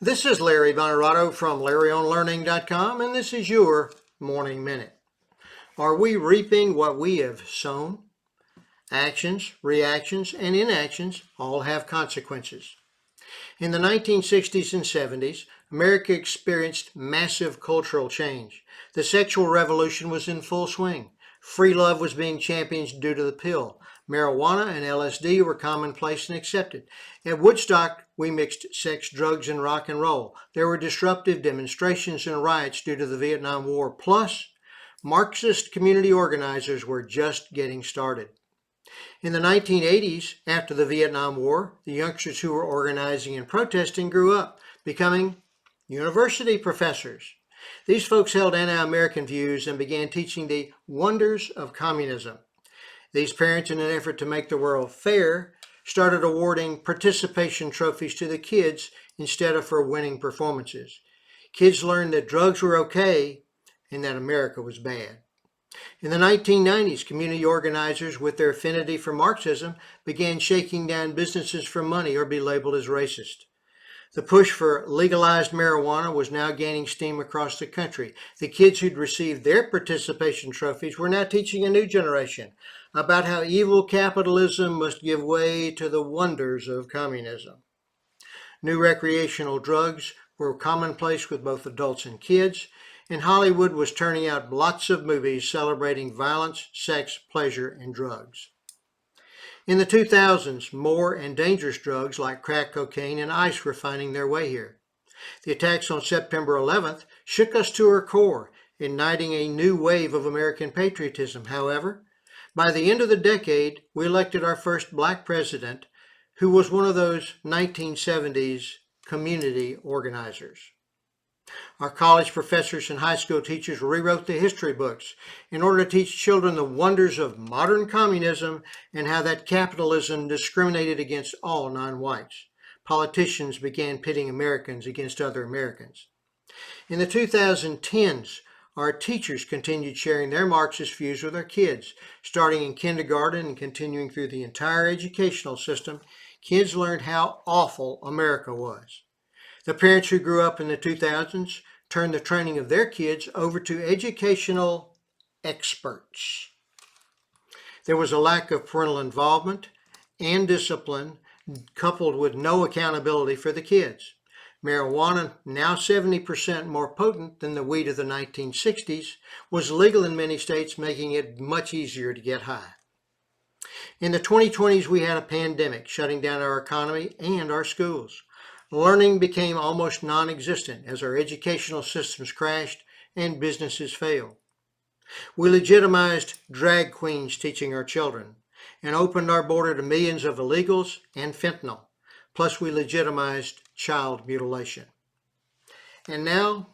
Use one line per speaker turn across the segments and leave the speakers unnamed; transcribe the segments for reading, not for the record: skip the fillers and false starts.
This is Larry Bonaroto from LarryOnLearning.com, and this is your Morning Minute. Are we reaping what we have sown? Actions, reactions, and inactions all have consequences. In the 1960s and 70s, America experienced massive cultural change. The sexual revolution was in full swing. Free love was being championed due to the pill. Marijuana and LSD were commonplace and accepted. At Woodstock, we mixed sex, drugs, and rock and roll. There were disruptive demonstrations and riots due to the Vietnam War. Plus, Marxist community organizers were just getting started. In the 1980s, after the Vietnam War, the youngsters who were organizing and protesting grew up, becoming university professors. These folks held anti-American views and began teaching the wonders of communism. These parents, in an effort to make the world fair, started awarding participation trophies to the kids instead of for winning performances. Kids learned that drugs were okay and that America was bad. In the 1990s, community organizers with their affinity for Marxism began shaking down businesses for money or be labeled as racist. The push for legalized marijuana was now gaining steam across the country. The kids who'd received their participation trophies were now teaching a new generation about how evil capitalism must give way to the wonders of communism. New recreational drugs were commonplace with both adults and kids, and Hollywood was turning out lots of movies celebrating violence, sex, pleasure, and drugs. In the 2000s, more and dangerous drugs like crack cocaine and ice were finding their way here. The attacks on September 11th shook us to our core, igniting a new wave of American patriotism. However, by the end of the decade, we elected our first black president, who was one of those 1970s community organizers. Our college professors and high school teachers rewrote the history books in order to teach children the wonders of modern communism and how that capitalism discriminated against all non-whites. Politicians began pitting Americans against other Americans. In the 2010s, our teachers continued sharing their Marxist views with our kids. Starting in kindergarten and continuing through the entire educational system, kids learned how awful America was. The parents who grew up in the 2000s turned the training of their kids over to educational experts. There was a lack of parental involvement and discipline, coupled with no accountability for the kids. Marijuana, now 70% more potent than the weed of the 1960s, was legal in many states, making it much easier to get high. In the 2020s, we had a pandemic shutting down our economy and our schools. Learning became almost non-existent as our educational systems crashed and businesses failed. We legitimized drag queens teaching our children and opened our border to millions of illegals and fentanyl. Plus, we legitimized child mutilation. And now,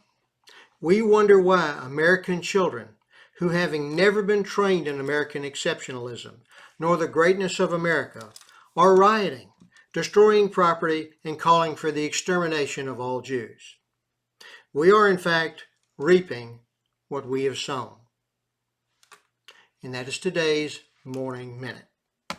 we wonder why American children, who having never been trained in American exceptionalism, nor the greatness of America, are rioting, destroying property, and calling for the extermination of all Jews. We are, in fact, reaping what we have sown. And that is today's Morning Minute.